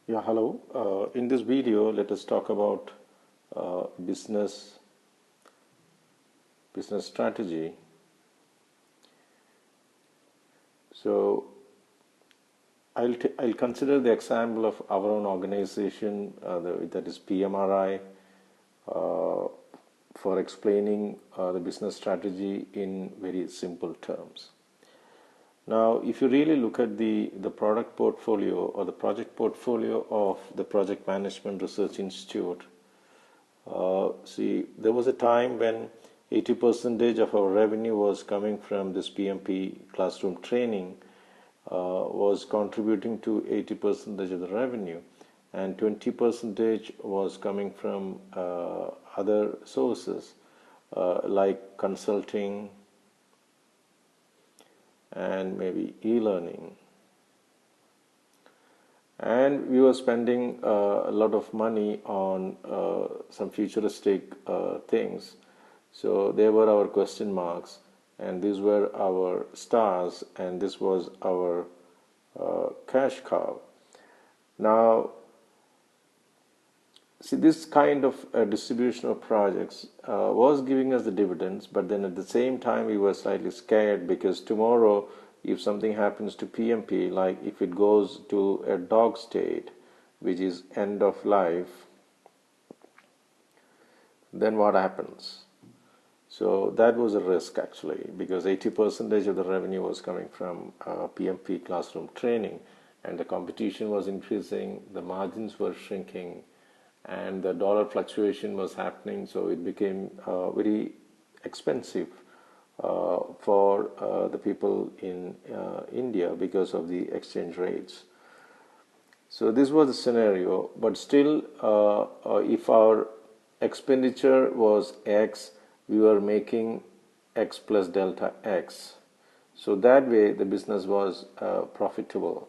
Yeah, hello. In this video, let us talk about uh, business business strategy. So I'll consider the example of our own organization, that is PMRI, for explaining the business strategy in very simple terms. Now, if you really look at the product portfolio or the project portfolio of the Project Management Research Institute, see, there was a time when 80% of our revenue was coming from this PMP classroom training, was contributing to 80% of the revenue, and 20% was coming from other sources like consulting and maybe e-learning. And we were spending a lot of money on some futuristic things. So they were our question marks, and these were our stars, and this was our cash cow. Now, see, this kind of distribution of projects was giving us the dividends, but then at the same time we were slightly scared because tomorrow, if something happens to PMP, like if it goes to a dog state, which is end of life, then what happens? So that was a risk actually, because 80% of the revenue was coming from PMP classroom training, and the competition was increasing, the margins were shrinking, and the dollar fluctuation was happening, so it became very expensive for the people in India because of the exchange rates. So this was the scenario, but still, if our expenditure was X, we were making X plus delta X. So that way the business was profitable.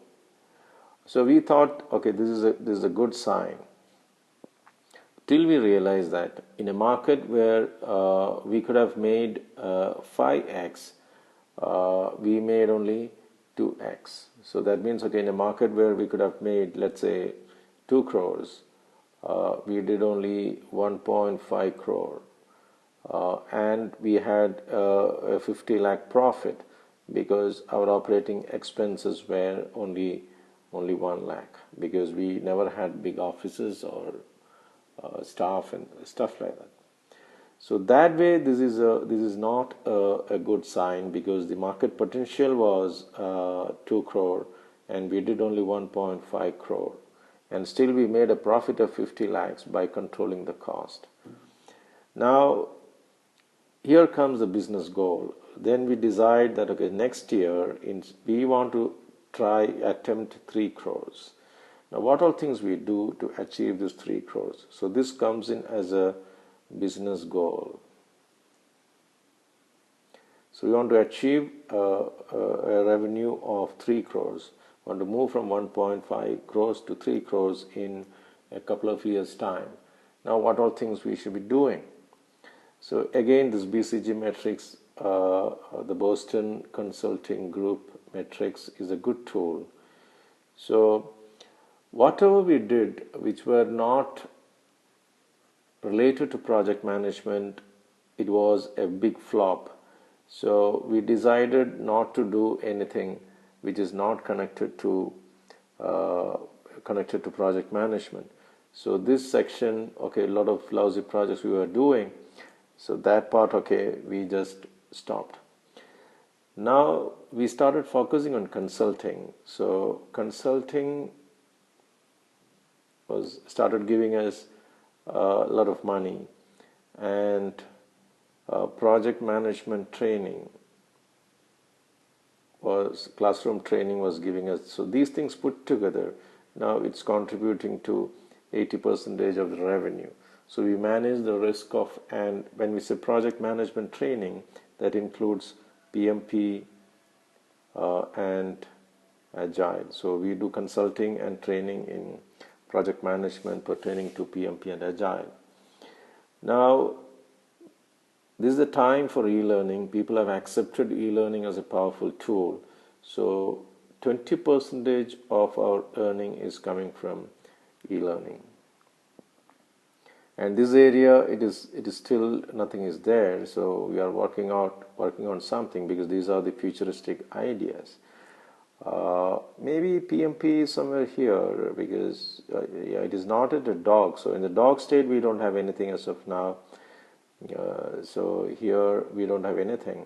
So we thought, okay, this is a good sign. Till we realized that in a market where we could have made 5x, we made only 2x. So that means, okay, in a market where we could have made, let's say, 2 crores, we did only 1.5 crore. And we had a 50 lakh profit because our operating expenses were only 1 lakh, because we never had big offices or staff and stuff like that. So that way, this is not a good sign, because the market potential was 2 crore and we did only 1.5 crore, and still we made a profit of 50 lakhs by controlling the cost. Now, here comes the business goal. Then we decide that, okay, next year we want to attempt 3 crores. Now, what all things we do to achieve this 3 crores? So this comes in as a business goal. So we want to achieve a revenue of 3 crores. We want to move from 1.5 crores to 3 crores in a couple of years' time. Now, what all things we should be doing? So again, this BCG matrix, the Boston Consulting Group matrix, is a good tool. So whatever we did which were not related to project management, it was a big flop. So we decided not to do anything which is not connected to project management. So this section, okay, a lot of lousy projects we were doing, so that part, okay, we just stopped. Now we started focusing on consulting. So consulting started giving us a lot of money, and project management training classroom training was giving us. So these things put together, now it's contributing to 80% of the revenue. So we manage the risk of, and when we say project management training, that includes PMP and Agile. So we do consulting and training in project management pertaining to PMP and Agile. Now, this is the time for e-learning. People have accepted e-learning as a powerful tool. So 20% of our earning is coming from e-learning. And this area, it is still nothing is there. So we are working on something, because these are the futuristic ideas. Maybe PMP is somewhere here, because yeah, it is not at a dog. So in the dog state, we don't have anything as of now. So here we don't have anything.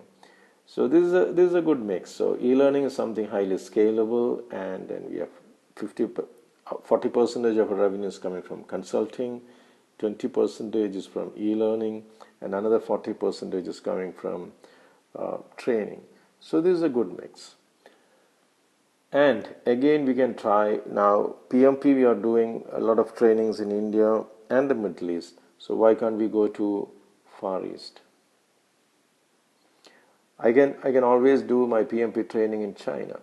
So this is a good mix. So e-learning is something highly scalable, and then we have 40% of our revenue is coming from consulting, 20% is from e-learning, and another 40% is coming from training. So this is a good mix. And again, we can try now. PMP, we are doing a lot of trainings in India and the Middle East. So why can't we go to Far East? I can always do my PMP training in China.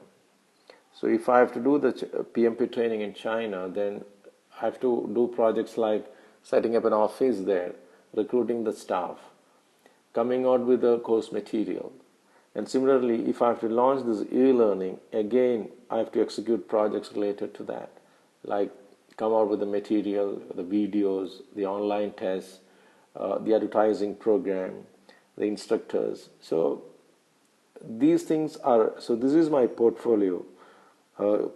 So if I have to do the PMP training in China, then I have to do projects like setting up an office there, recruiting the staff, coming out with the course material. And similarly, if I have to launch this e-learning, again, I have to execute projects related to that, like come out with the material, the videos, the online tests, the advertising program, the instructors. So these things are, so this is my portfolio.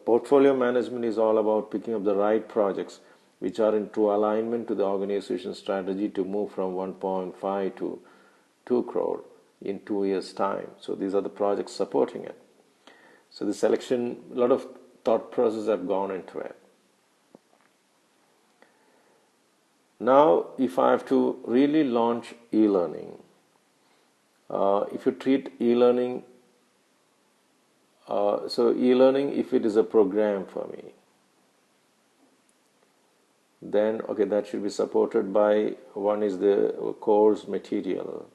Portfolio management is all about picking up the right projects which are in true alignment to the organization strategy to move from 1.5 to 2 crore in 2 years' time. So these are the projects supporting it. So the selection, a lot of thought process have gone into it. Now, if I have to really launch e-learning, if you treat e-learning, so e-learning, if it is a program for me, then okay, that should be supported by, one is the course material,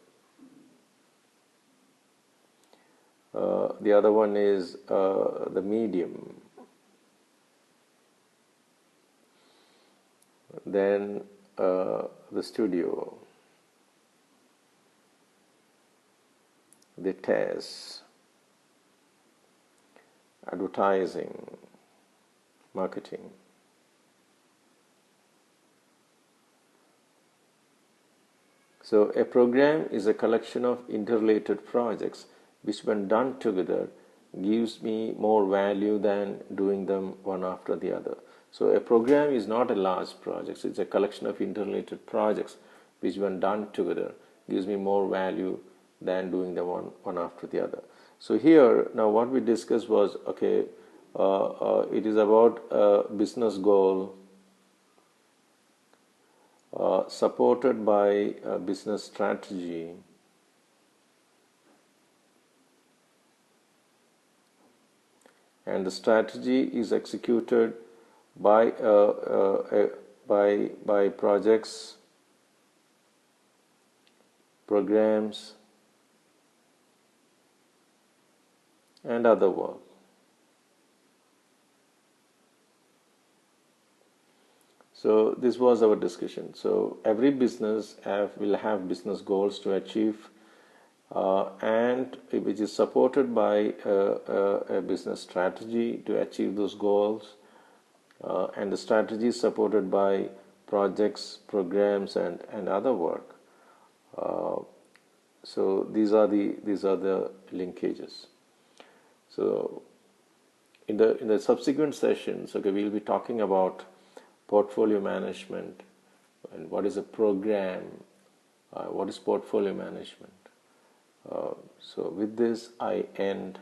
the other one is the medium, then the studio, the tests, advertising, marketing. So a program is a collection of interrelated projects which, when done together, gives me more value than doing them one after the other. So a program is not a large project, it's a collection of interrelated projects which, when done together, gives me more value than doing them one after the other. So here, now what we discussed was, okay, it is about a business goal supported by a business strategy, and the strategy is executed by by projects, programs, and other work. So this was our discussion. So every business will have business goals to achieve, and which is supported by a business strategy to achieve those goals, and the strategy is supported by projects, programs, and other work. So these are the linkages. So in the subsequent sessions, okay, we'll be talking about portfolio management and what is a program, what is portfolio management. So with this, I end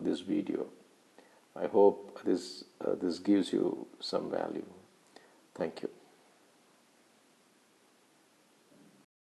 this video. I hope this gives you some value. Thank you.